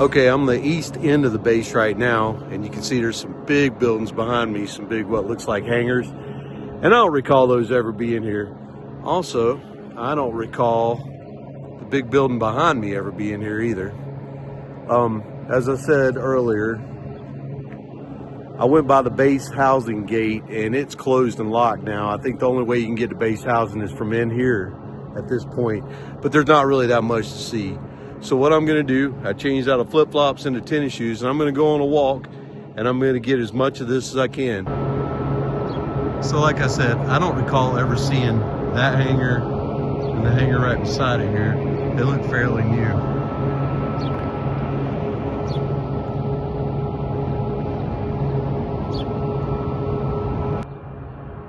Okay, I'm the east end of the base right now, and you can see there's some big buildings behind me, some big what looks like hangars, and I don't recall those ever being here. Also, I don't recall the big building behind me ever being here either. As I said earlier, I went by the base housing gate and it's closed and locked now. I think the only way you can get to base housing is from in here at this point, but there's not really that much to see. So what I'm gonna do, I changed out of flip-flops into tennis shoes, and I'm gonna go on a walk, and I'm gonna get as much of this as I can. So like I said, I don't recall ever seeing that hangar and the hangar right beside it here. They look fairly new.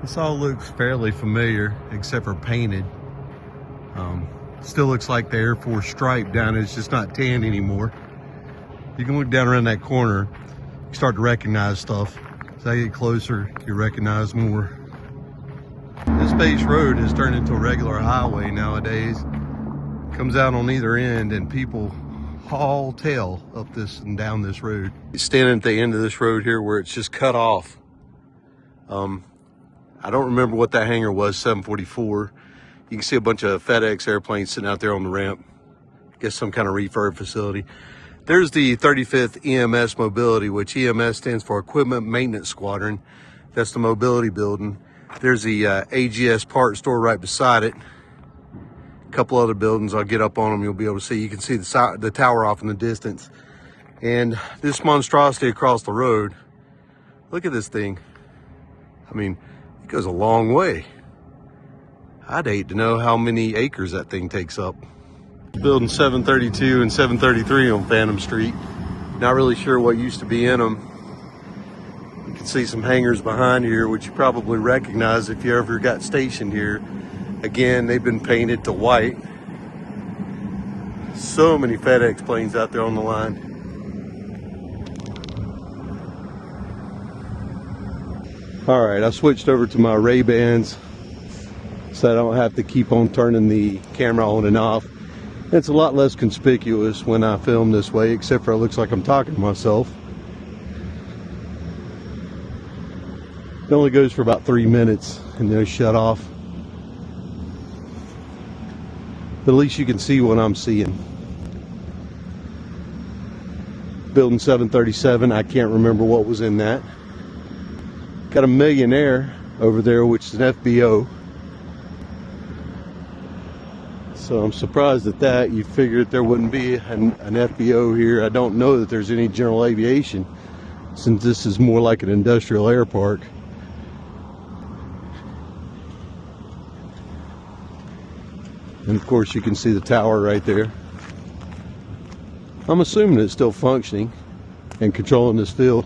This all looks fairly familiar, except for painted. Still looks like the Air Force stripe down it. It's just not tan anymore. You can look down around that corner, you start to recognize stuff. As I get closer, you recognize more. This base road has turned into a regular highway nowadays. Comes out on either end, and people haul tail up this and down this road. Standing at the end of this road here where it's just cut off. I don't remember what that hangar was, 744. You can see a bunch of FedEx airplanes sitting out there on the ramp. I guess some kind of refurb facility. There's the 35th EMS Mobility, which EMS stands for Equipment Maintenance Squadron. That's the mobility building. There's the AGS part store right beside it. A couple other buildings, I'll get up on them, you'll be able to see. You can see the tower off in the distance. And this monstrosity across the road, look at this thing. I mean, it goes a long way. I'd hate to know how many acres that thing takes up. Building 732 and 733 on Phantom Street. Not really sure what used to be in them. You can see some hangars behind here, which you probably recognize if you ever got stationed here. Again, they've been painted to white. So many FedEx planes out there on the line. All right, I switched over to my Ray-Bans so I don't have to keep on turning the camera on and off. It's a lot less conspicuous when I film this way, except for it looks like I'm talking to myself. It only goes for about 3 minutes and then it's shut off. But at least you can see what I'm seeing. Building 737, I can't remember what was in that. Got a Millionaire over there, which is an FBO. So I'm surprised at that. You figured there wouldn't be an FBO here. I don't know that there's any general aviation, since this is more like an industrial air park. And of course you can see the tower right there. I'm assuming it's still functioning and controlling this field.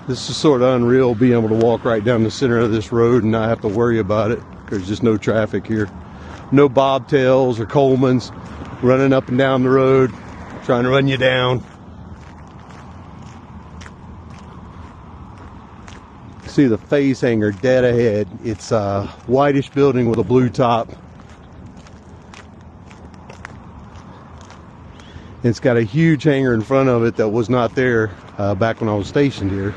This is sort of unreal, being able to walk right down the center of this road and not have to worry about it. There's just no traffic here. No bobtails or Colemans running up and down the road, trying to run you down. See the phase hangar dead ahead. It's a whitish building with a blue top. It's got a huge hangar in front of it that was not there back when I was stationed here.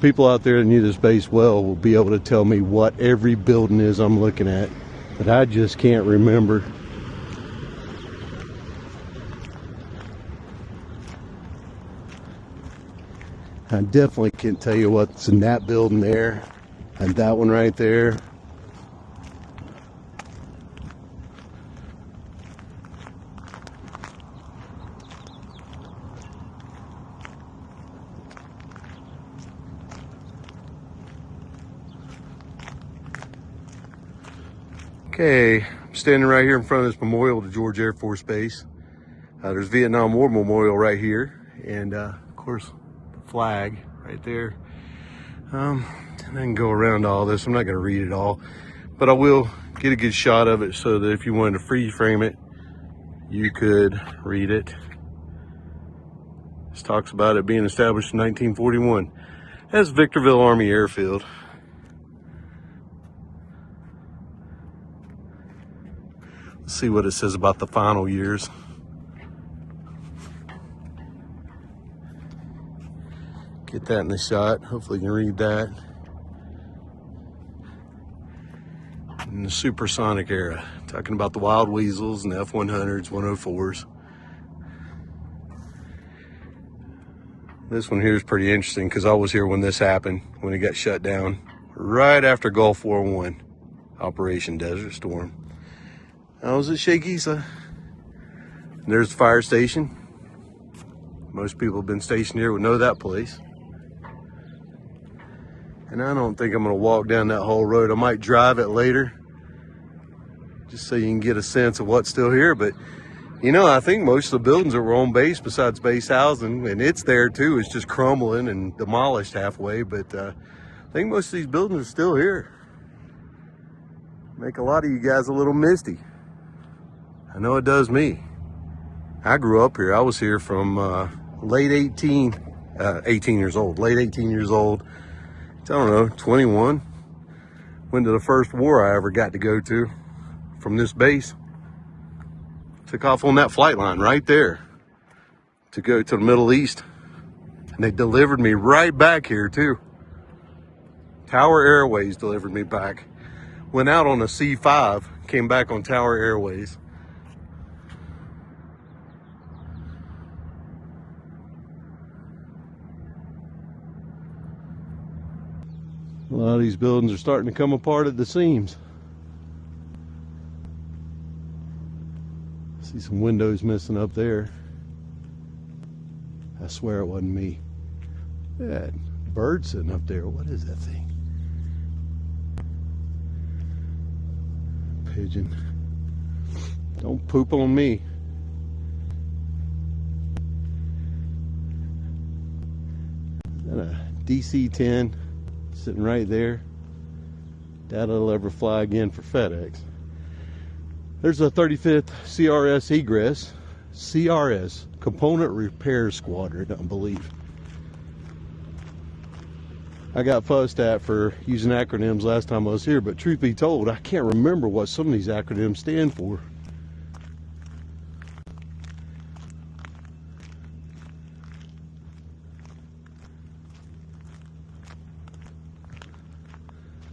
People out there that knew this base well will be able to tell me what every building is I'm looking at, but I just can't remember. I definitely can't tell you what's in that building there and that one right there. Okay, I'm standing right here in front of this memorial to George Air Force Base. There's Vietnam War Memorial right here, and of course the flag right there. And I can go around all this. I'm not going to read it all, but I will get a good shot of it so that if you wanted to freeze frame it, you could read it. This talks about it being established in 1941. That's Victorville Army Airfield. Let's see what it says about the final years. Get that in the shot. Hopefully you can read that. In the supersonic era, talking about the Wild Weasels and the F-100s, 104s. This one here is pretty interesting because I was here when this happened, when it got shut down, right after Gulf War I, Operation Desert Storm. I was at Sheikh Issa. There's the fire station. Most people have been stationed here would know that place. And I don't think I'm gonna walk down that whole road. I might drive it later, just so you can get a sense of what's still here. But you know, I think most of the buildings that were on base, besides base housing, and it's there too, it's just crumbling and demolished halfway. But I think most of these buildings are still here. Make a lot of you guys a little misty. I know it does me. I grew up here. I was here from late 18 years old, late 18 years old. I don't know, 21. Went to the first war I ever got to go to from this base. Took off on that flight line right there to go to the Middle East. And they delivered me right back here too. Tower Airways delivered me back. Went out on a C5, came back on Tower Airways. A lot of these buildings are starting to come apart at the seams. See some windows missing up there. I swear it wasn't me. Look at that bird sitting up there. What is that thing? Pigeon. Don't poop on me. Is that a DC-10 sitting right there? Doubt it'll ever fly again for FedEx. There's a 35th CRS egress. CRS, Component Repair Squadron, I believe. I got fussed at for using acronyms last time I was here, but truth be told, I can't remember what some of these acronyms stand for.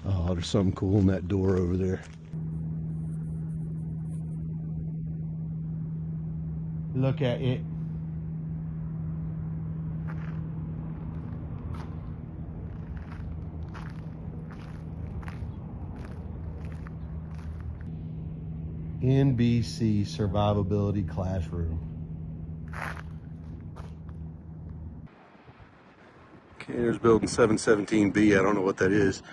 Oh, there's something cool in that door over there. Look at it. NBC Survivability Classroom. Okay, there's building 717B. I don't know what that is.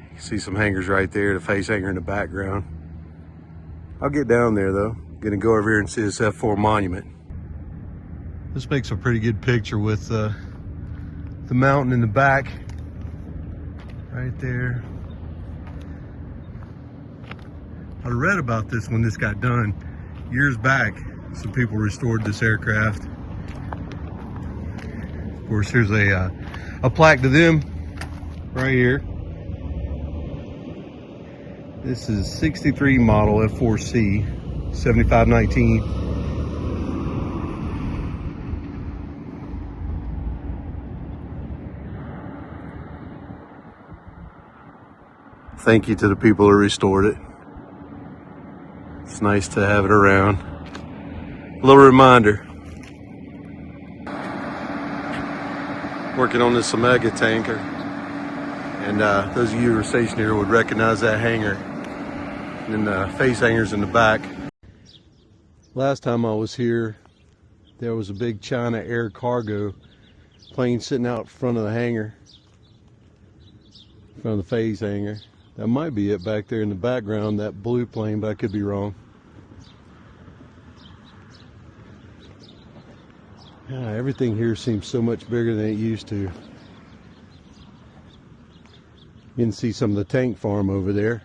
You can see some hangars right there, the face hanger in the background. I'll get down there though. Gonna go over here and see this F4 monument. This makes a pretty good picture with the mountain in the back right there. I read about this when this got done years back. Some people restored this aircraft. Of course, here's a plaque to them right here. This is 63 model F4C 7519. Thank you to the people who restored it. It's nice to have it around. A little reminder. Working on this Omega tanker. And those of you who are stationed here would recognize that hangar. And then the face hangers in the back. Last time I was here, there was a big China Air Cargo plane sitting out front of the hangar. In front of the phase hangar. That might be it back there in the background, that blue plane, but I could be wrong. Yeah, everything here seems so much bigger than it used to. You can see some of the tank farm over there.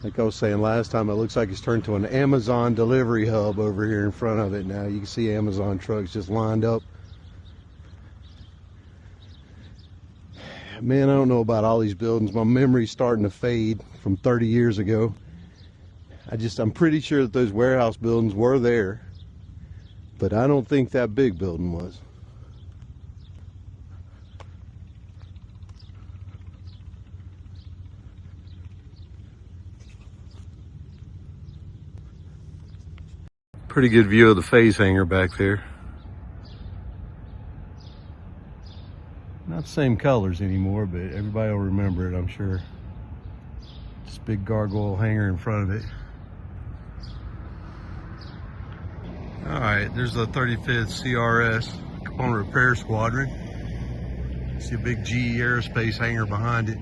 Like I was saying last time, it looks like it's turned to an Amazon delivery hub over here in front of it now. You can see Amazon trucks just lined up. Man, I don't know about all these buildings. My memory's starting to fade from 30 years ago. I'm pretty sure that those warehouse buildings were there, but I don't think that big building was. Pretty good view of the phase hangar back there. Not the same colors anymore, but everybody will remember it, I'm sure. This big gargoyle hangar in front of it. All right, there's the 35th CRS Component Repair Squadron. See a big GE Aerospace hangar behind it.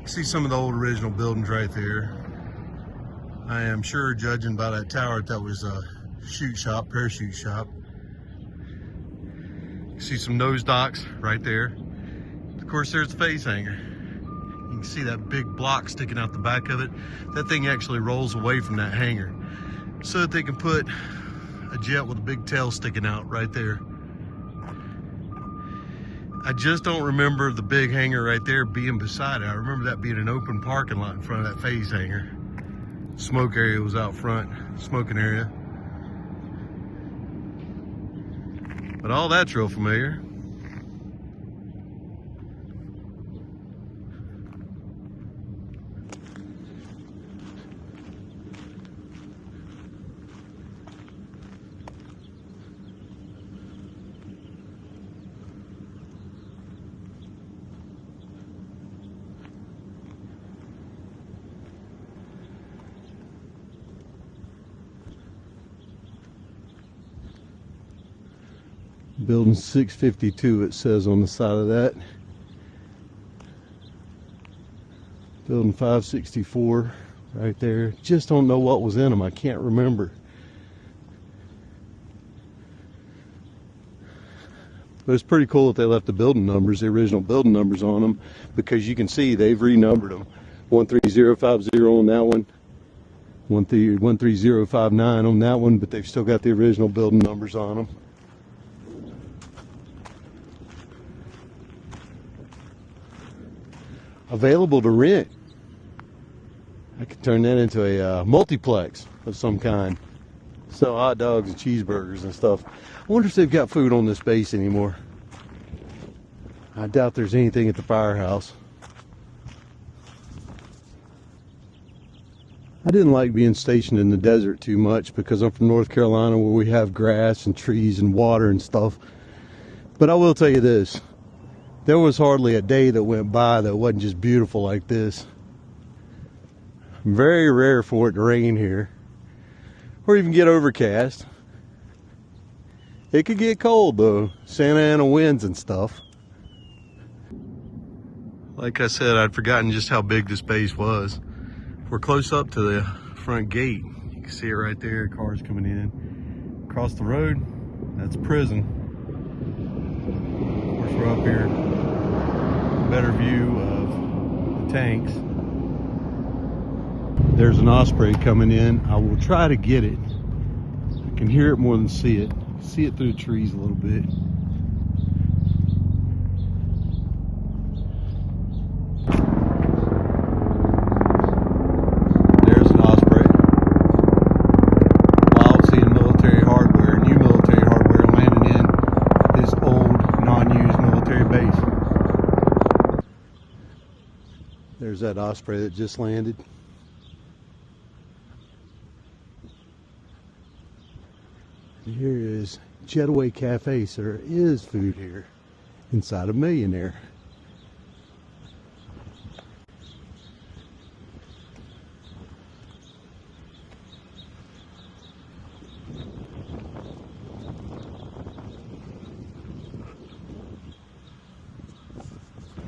See some of the old original buildings right there. I am sure, judging by that tower, that was a chute shop, parachute shop. See some nose docks right there. Of course, there's the phase hangar. You can see that big block sticking out the back of it. That thing actually rolls away from that hangar so that they can put a jet with a big tail sticking out right there. I just don't remember the big hangar right there being beside it. I remember that being an open parking lot in front of that phase hangar. Smoke area was out front, smoking area. But all that's real familiar. Building 652, it says on the side of that. Building 564 right there. Just don't know what was in them. I can't remember. But it's pretty cool that they left the building numbers, the original building numbers on them, because you can see they've renumbered them. 13050 on that one, 13059 on that one, but they've still got the original building numbers on them. Available to rent. I could turn that into a multiplex of some kind. Sell hot dogs and cheeseburgers and stuff. I wonder if they've got food on this base anymore. I doubt there's anything at the firehouse. I didn't like being stationed in the desert too much because I'm from North Carolina, where we have grass and trees and water and stuff. But I will tell you this. There was hardly a day that went by that wasn't just beautiful like this. Very rare for it to rain here, or even get overcast. It could get cold though, Santa Ana winds and stuff. Like I said, I'd forgotten just how big this base was. We're close up to the front gate. You can see it right there, cars coming in. Across the road, that's prison. Of course, we're up here. Better view of the tanks. There's an osprey coming in. I will try to get it. I can hear it more than see it. See it through the trees a little bit. There's an osprey. Wild seeing military hardware, new military hardware landing in this old, non-used military base. There's that osprey that just landed. Here is Jetaway Cafe, so there is food here inside a Millionaire.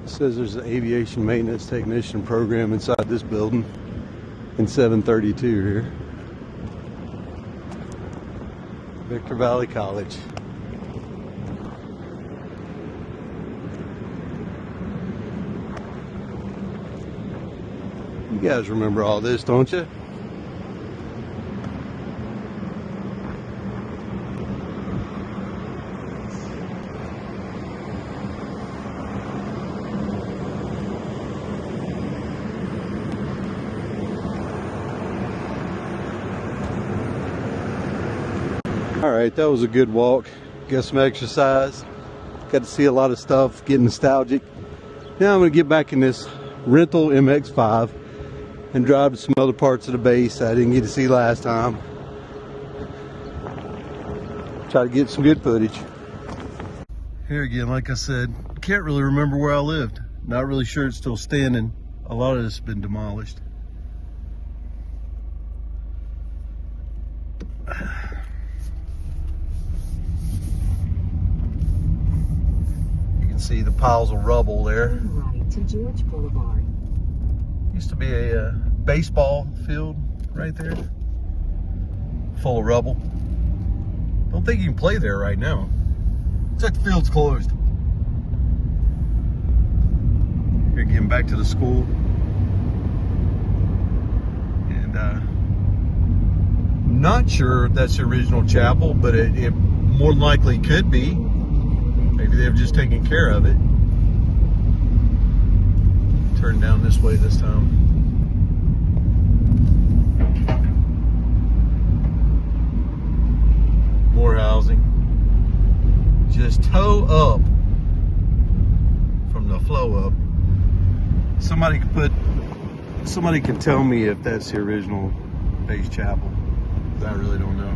It says there's an aviation maintenance technician program inside this building in 732 here. Victor Valley College. You guys remember all this, don't you? All right, that was a good walk. Got some exercise. Got to see a lot of stuff, get nostalgic. Now I'm gonna get back in this rental MX-5 and drive to some other parts of the base I didn't get to see last time. Try to get some good footage. Here again, like I said, can't really remember where I lived. Not really sure it's still standing. A lot of this has been demolished. You can see the piles of rubble there. Turn right to George Boulevard. Used to be a baseball field right there, full of rubble. Don't think you can play there right now. Looks like the field's closed. Here, getting back to the school. And not sure if that's the original chapel, but it more than likely could be. Maybe they've just taken care of it. Turn down this way this time. More housing. Just toe up from the flow up. Somebody can tell me if that's the original base chapel. I really don't know.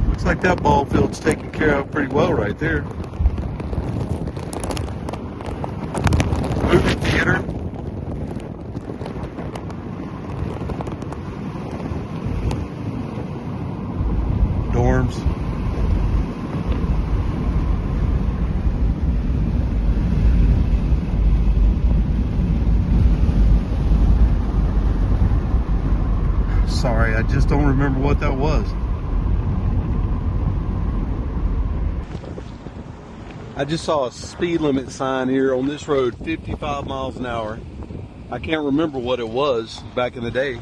Looks like that ball field's taken care of pretty well right there. Movie theater. Dorms. Sorry, I just don't remember what that was. I just saw a speed limit sign here on this road, 55 miles an hour. I can't remember what it was back in the day.